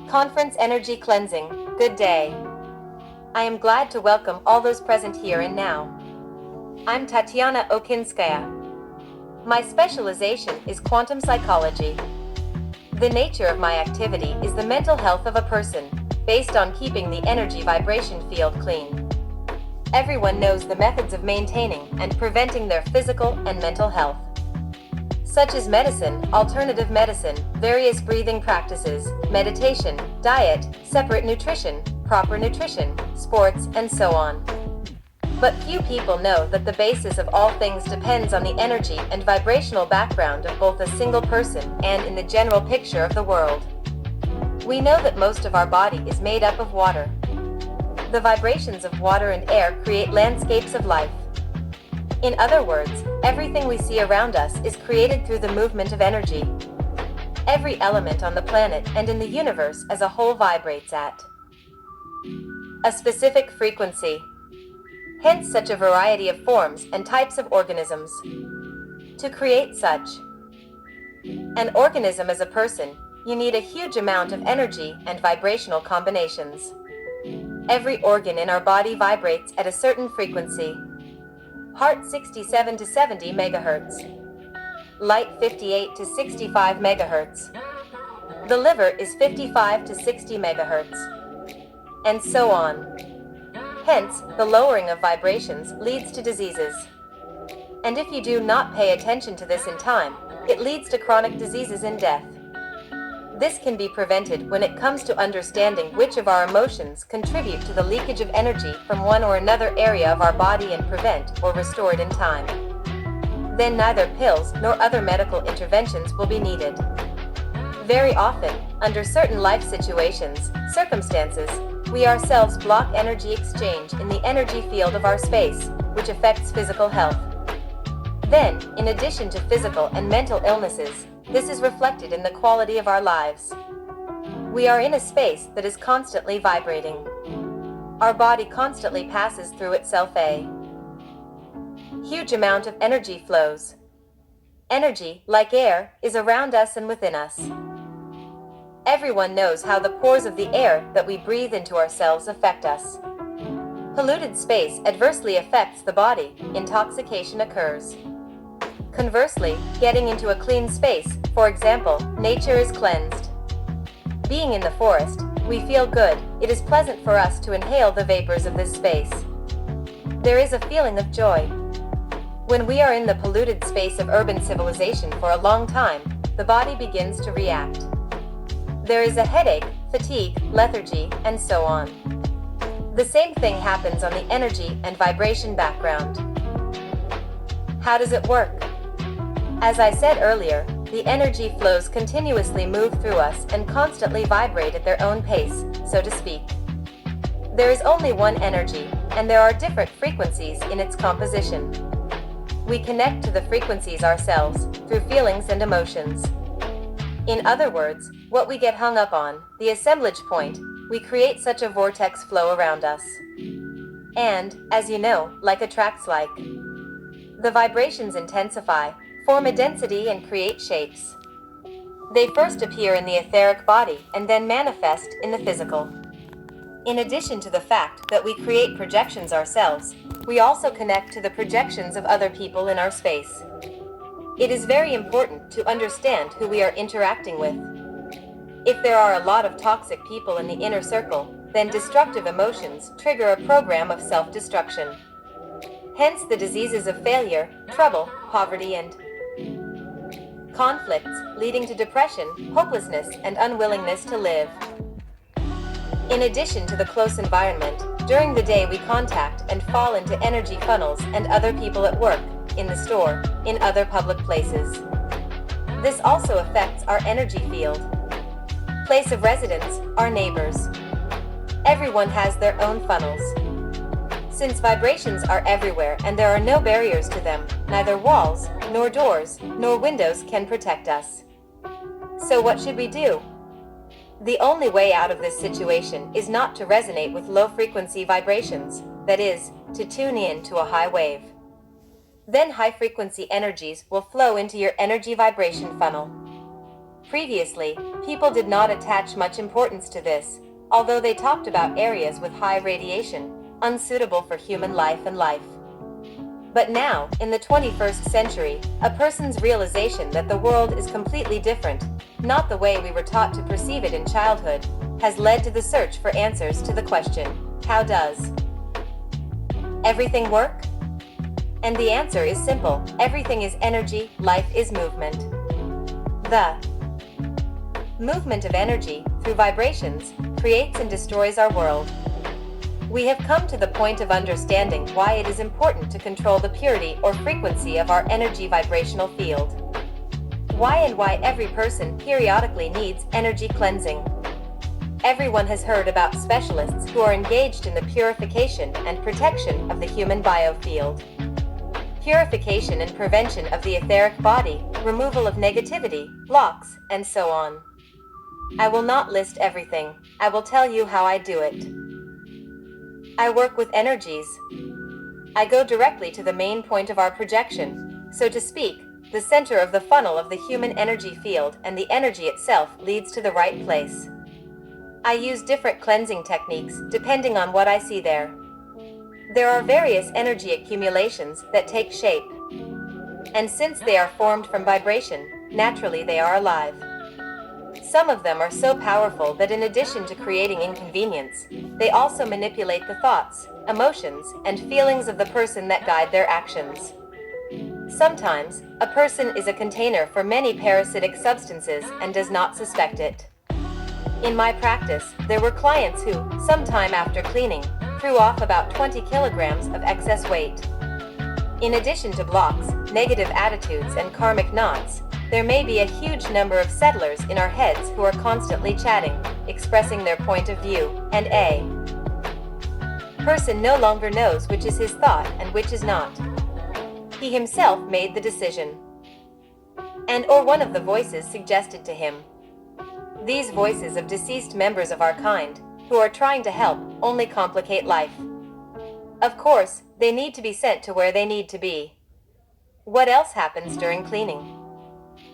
Conference Energy Cleansing, good day. I am glad to welcome all those present here and now. I'm Tatiana Okinskaya. My specialization is quantum psychology. The nature of my activity is the mental health of a person, based on keeping the energy vibration field clean. Everyone knows the methods of maintaining and preventing their physical and mental health, such as medicine, alternative medicine, various breathing practices, meditation, diet, separate nutrition, proper nutrition, sports, and so on. But few people know that the basis of all things depends on the energy and vibrational background of both a single person and in the general picture of the world. We know that most of our body is made up of water. The vibrations of water and air create landscapes of life. In other words, everything we see around us is created through the movement of energy. Every element on the planet and in the universe as a whole vibrates at a specific frequency. Hence such a variety of forms and types of organisms. To create such an organism as a person, you need a huge amount of energy and vibrational combinations. Every organ in our body vibrates at a certain frequency. Heart 67 to 70 megahertz. Light 58 to 65 megahertz. The liver is 55 to 60 megahertz. And so on. Hence, the lowering of vibrations leads to diseases. And if you do not pay attention to this in time, it leads to chronic diseases and death. This can be prevented when it comes to understanding which of our emotions contribute to the leakage of energy from one or another area of our body and prevent or restore it in time. Then neither pills nor other medical interventions will be needed. Very often, under certain life situations, circumstances, we ourselves block energy exchange in the energy field of our space, which affects physical health. Then, in addition to physical and mental illnesses, this is reflected in the quality of our lives. We are in a space that is constantly vibrating. Our body constantly passes through itself a huge amount of energy flows. Energy, like air, is around us and within us. Everyone knows how the pores of the air that we breathe into ourselves affect us. Polluted space adversely affects the body, intoxication occurs. Conversely, getting into a clean space, for example, nature is cleansed. Being in the forest, we feel good, it is pleasant for us to inhale the vapors of this space. There is a feeling of joy. When we are in the polluted space of urban civilization for a long time, the body begins to react. There is a headache, fatigue, lethargy, and so on. The same thing happens on the energy and vibration background. How does it work? As I said earlier, the energy flows continuously move through us and constantly vibrate at their own pace, so to speak. There is only one energy, and there are different frequencies in its composition. We connect to the frequencies ourselves, through feelings and emotions. In other words, what we get hung up on, the assemblage point, we create such a vortex flow around us. And, as you know, like attracts like. The vibrations intensify, form a density and create shapes. They first appear in the etheric body and then manifest in the physical. In addition to the fact that we create projections ourselves, we also connect to the projections of other people in our space. It is very important to understand who we are interacting with. If there are a lot of toxic people in the inner circle, then destructive emotions trigger a program of self-destruction. Hence the diseases of failure, trouble, poverty, and conflicts, leading to depression, hopelessness, and unwillingness to live. In addition to the close environment, during the day we contact and fall into energy funnels and other people at work, in the store, in other public places. This also affects our energy field. Place of residence, our neighbors. Everyone has their own funnels. Since vibrations are everywhere and there are no barriers to them, neither walls, nor doors, nor windows can protect us. So what should we do? The only way out of this situation is not to resonate with low-frequency vibrations, that is, to tune in to a high wave. Then high-frequency energies will flow into your energy vibration funnel. Previously, people did not attach much importance to this, although they talked about areas with high radiation, unsuitable for human life and life. But now, in the 21st century, a person's realization that the world is completely different, not the way we were taught to perceive it in childhood, has led to the search for answers to the question, how does everything work? And the answer is simple: everything is energy, life is movement. The movement of energy, through vibrations, creates and destroys our world. We have come to the point of understanding why it is important to control the purity or frequency of our energy vibrational field. Why every person periodically needs energy cleansing. Everyone has heard about specialists who are engaged in the purification and protection of the human biofield. Purification and prevention of the etheric body, removal of negativity, blocks, and so on. I will not list everything. I will tell you how I do it. I work with energies. I go directly to the main point of our projection, so to speak, the center of the funnel of the human energy field, and the energy itself leads to the right place. I use different cleansing techniques depending on what I see there. There are various energy accumulations that take shape. And since they are formed from vibration, naturally they are alive. Some of them are so powerful that in addition to creating inconvenience, they also manipulate the thoughts, emotions, and feelings of the person that guide their actions. Sometimes, a person is a container for many parasitic substances and does not suspect it. In my practice, there were clients who, sometime after cleaning, threw off about 20 kilograms of excess weight. In addition to blocks, negative attitudes, and karmic knots, there may be a huge number of settlers in our heads who are constantly chatting, expressing their point of view, and a person no longer knows which is his thought and which is not. He himself made the decision. Or one of the voices suggested to him. These voices of deceased members of our kind, who are trying to help, only complicate life. Of course, they need to be sent to where they need to be. What else happens during cleaning?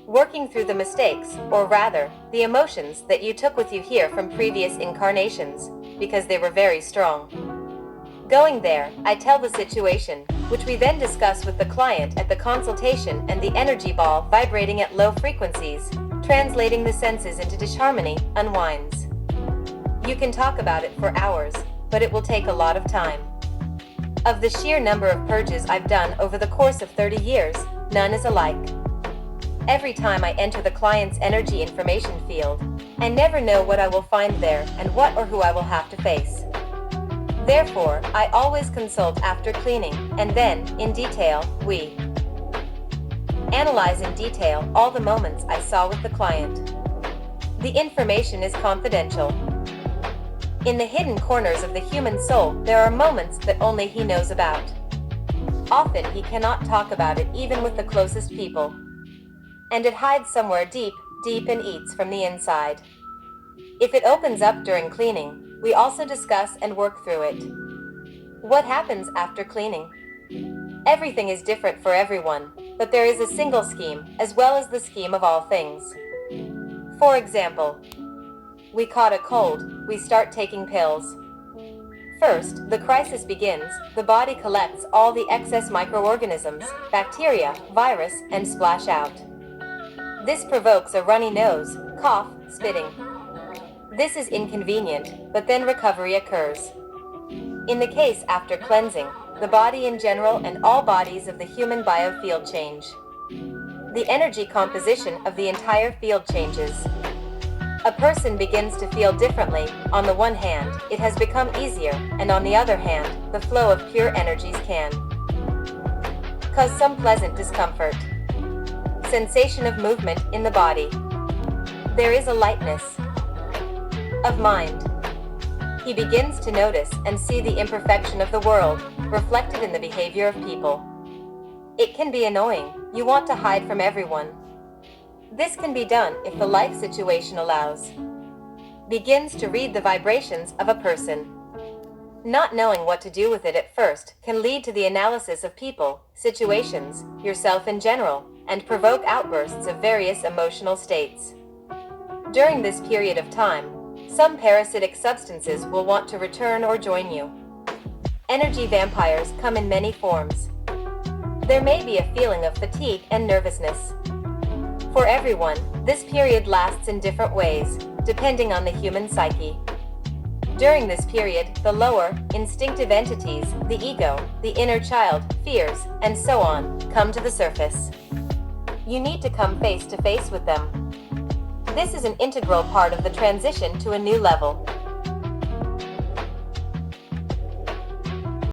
Working through the mistakes, or rather, the emotions that you took with you here from previous incarnations, because they were very strong. Going there, I tell the situation, which we then discuss with the client at the consultation, and the energy ball vibrating at low frequencies, translating the senses into disharmony, unwinds. You can talk about it for hours, but it will take a lot of time. Of the sheer number of purges I've done over the course of 30 years, none is alike. Every time I enter the client's energy information field, I never know what I will find there and what or who I will have to face. Therefore, I always consult after cleaning, and then, in detail, we analyze in detail all the moments I saw with the client. The information is confidential. In the hidden corners of the human soul, there are moments that only he knows about. Often he cannot talk about it even with the closest people. And it hides somewhere deep, and eats from the inside. If it opens up during cleaning, we also discuss and work through it. What happens after cleaning? Everything is different for everyone, but there is a single scheme, as well as the scheme of all things. For example, we caught a cold, we start taking pills. First, the crisis begins, the body collects all the excess microorganisms, bacteria, virus, and splash out. This provokes a runny nose, cough, spitting. This is inconvenient, but then recovery occurs. In the case after cleansing, the body in general and all bodies of the human biofield change. The energy composition of the entire field changes. A person begins to feel differently. On the one hand, it has become easier, and on the other hand, the flow of pure energies can cause some pleasant discomfort. Sensation of movement in the body. There is a lightness of mind. He begins to notice and see the imperfection of the world, reflected in the behavior of people. It can be annoying, you want to hide from everyone. This can be done if the life situation allows. Begins to read the vibrations of a person. Not knowing what to do with it at first can lead to the analysis of people, situations, yourself in general, and provoke outbursts of various emotional states. During this period of time, some parasitic substances will want to return or join you. Energy vampires come in many forms. There may be a feeling of fatigue and nervousness. For everyone, this period lasts in different ways, depending on the human psyche. During this period, the lower, instinctive entities, the ego, the inner child, fears, and so on, come to the surface. You need to come face to face with them. This is an integral part of the transition to a new level.